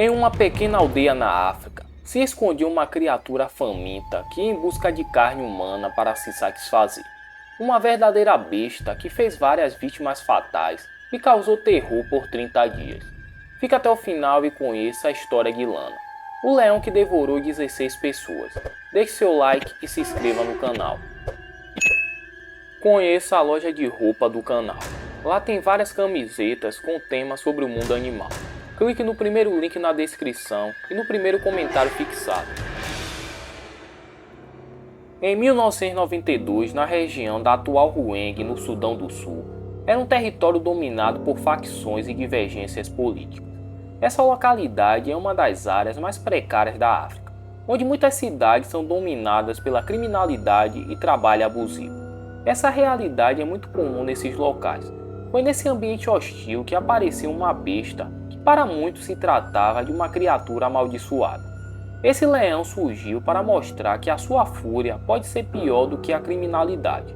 Em uma pequena aldeia na África, se escondia uma criatura faminta que ia em busca de carne humana para se satisfazer. Uma verdadeira besta que fez várias vítimas fatais e causou terror por 30 dias. Fique até o final e conheça a história de Lana, o leão que devorou 16 pessoas. Deixe seu like e se inscreva no canal. Conheça a loja de roupa do canal. Lá tem várias camisetas com temas sobre o mundo animal. Clique no primeiro link na descrição e no primeiro comentário fixado. Em 1992, na região da atual Rueng, no Sudão do Sul, era um território dominado por facções e divergências políticas. Essa localidade é uma das áreas mais precárias da África, onde muitas cidades são dominadas pela criminalidade e trabalho abusivo. Essa realidade é muito comum nesses locais. Foi nesse ambiente hostil que apareceu uma besta que para muitos se tratava de uma criatura amaldiçoada. Esse leão surgiu para mostrar que a sua fúria pode ser pior do que a criminalidade.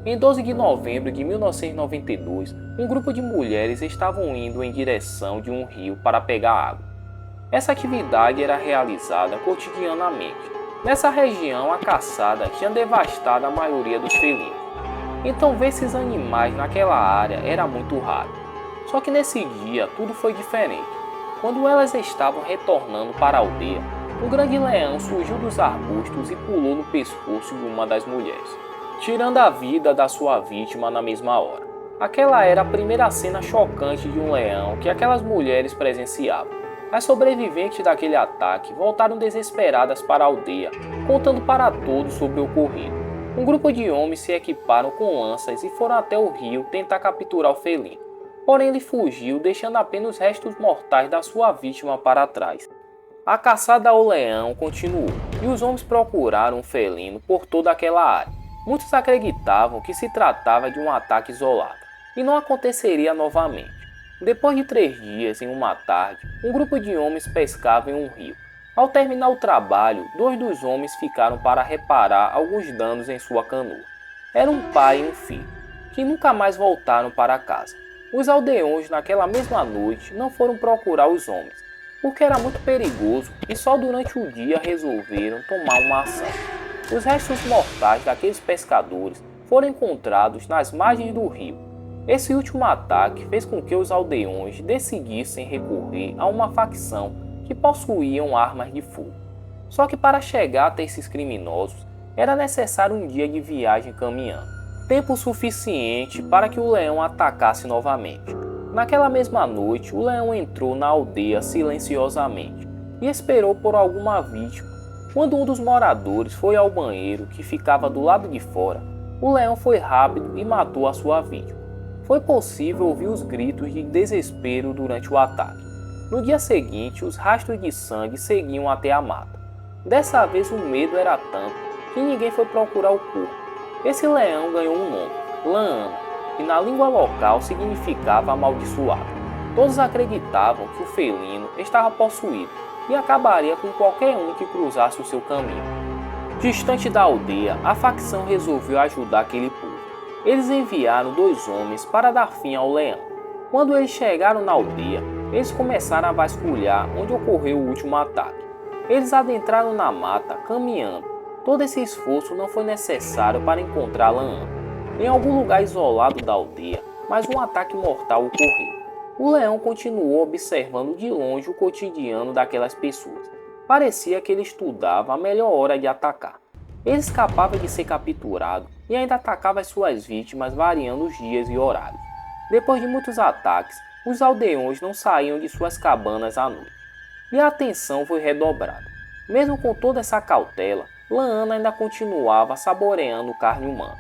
Em 12 de novembro de 1992, um grupo de mulheres estavam indo em direção de um rio para pegar água. Essa atividade era realizada cotidianamente. Nessa região, a caçada tinha devastado a maioria dos felinos. Então ver esses animais naquela área era muito raro. Só que nesse dia tudo foi diferente. Quando elas estavam retornando para a aldeia, um grande leão surgiu dos arbustos e pulou no pescoço de uma das mulheres, tirando a vida da sua vítima na mesma hora. Aquela era a primeira cena chocante de um leão que aquelas mulheres presenciavam. As sobreviventes daquele ataque voltaram desesperadas para a aldeia, contando para todos sobre o ocorrido. Um grupo de homens se equiparam com lanças e foram até o rio tentar capturar o felino. Porém ele fugiu, deixando apenas os restos mortais da sua vítima para trás. A caçada ao leão continuou, e os homens procuraram o felino por toda aquela área. Muitos acreditavam que se tratava de um ataque isolado, e não aconteceria novamente. Depois de 3 dias, em uma tarde, um grupo de homens pescava em um rio. Ao terminar o trabalho, 2 dos homens ficaram para reparar alguns danos em sua canoa. Era um pai e um filho, que nunca mais voltaram para casa. Os aldeões naquela mesma noite não foram procurar os homens, porque era muito perigoso e só durante o dia resolveram tomar uma ação. Os restos mortais daqueles pescadores foram encontrados nas margens do rio. Esse último ataque fez com que os aldeões decidissem recorrer a uma facção que possuíam armas de fogo. Só que para chegar até esses criminosos, era necessário um dia de viagem caminhando, tempo suficiente para que o leão atacasse novamente. Naquela mesma noite, o leão entrou na aldeia silenciosamente e esperou por alguma vítima. Quando um dos moradores foi ao banheiro que ficava do lado de fora, o leão foi rápido e matou a sua vítima. Foi possível ouvir os gritos de desespero durante o ataque. No dia seguinte, os rastros de sangue seguiam até a mata. Dessa vez o medo era tanto que ninguém foi procurar o corpo. Esse leão ganhou um nome, Lana, que na língua local significava amaldiçoado. Todos acreditavam que o felino estava possuído e acabaria com qualquer um que cruzasse o seu caminho. Distante da aldeia, a facção resolveu ajudar aquele povo. Eles enviaram 2 homens para dar fim ao leão. Quando eles chegaram na aldeia, eles começaram a vasculhar onde ocorreu o último ataque. Eles adentraram na mata, caminhando. Todo esse esforço não foi necessário para encontrar Lana. Em algum lugar isolado da aldeia, mas um ataque mortal ocorreu. O leão continuou observando de longe o cotidiano daquelas pessoas. Parecia que ele estudava a melhor hora de atacar. Ele escapava de ser capturado e ainda atacava as suas vítimas variando os dias e horários. Depois de muitos ataques, os aldeões não saíam de suas cabanas à noite. E a atenção foi redobrada. Mesmo com toda essa cautela, Lana ainda continuava saboreando carne humana.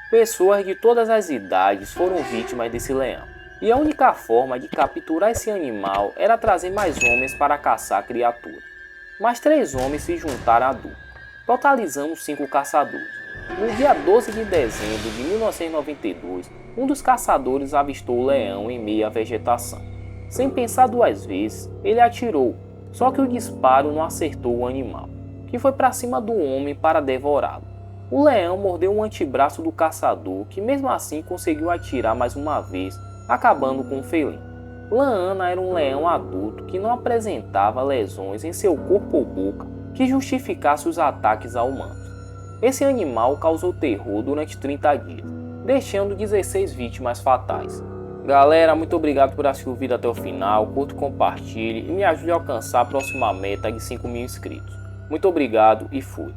Pessoas de todas as idades foram vítimas desse leão. E a única forma de capturar esse animal era trazer mais homens para caçar a criatura. Mas 3 homens se juntaram à dupla, totalizando 5 caçadores. No dia 12 de dezembro de 1992, um dos caçadores avistou o leão em meio à vegetação. Sem pensar 2 vezes, ele atirou, só que o disparo não acertou o animal, que foi para cima do homem para devorá-lo. O leão mordeu o antebraço do caçador, que mesmo assim conseguiu atirar mais uma vez, acabando com o felino. Laana era um leão adulto que não apresentava lesões em seu corpo ou boca que justificasse os ataques a humanos. Esse animal causou terror durante 30 dias, deixando 16 vítimas fatais. Galera, muito obrigado por assistir o vídeo até o final, curta, compartilhe e me ajude a alcançar a próxima meta de 5.000 inscritos. Muito obrigado e fui!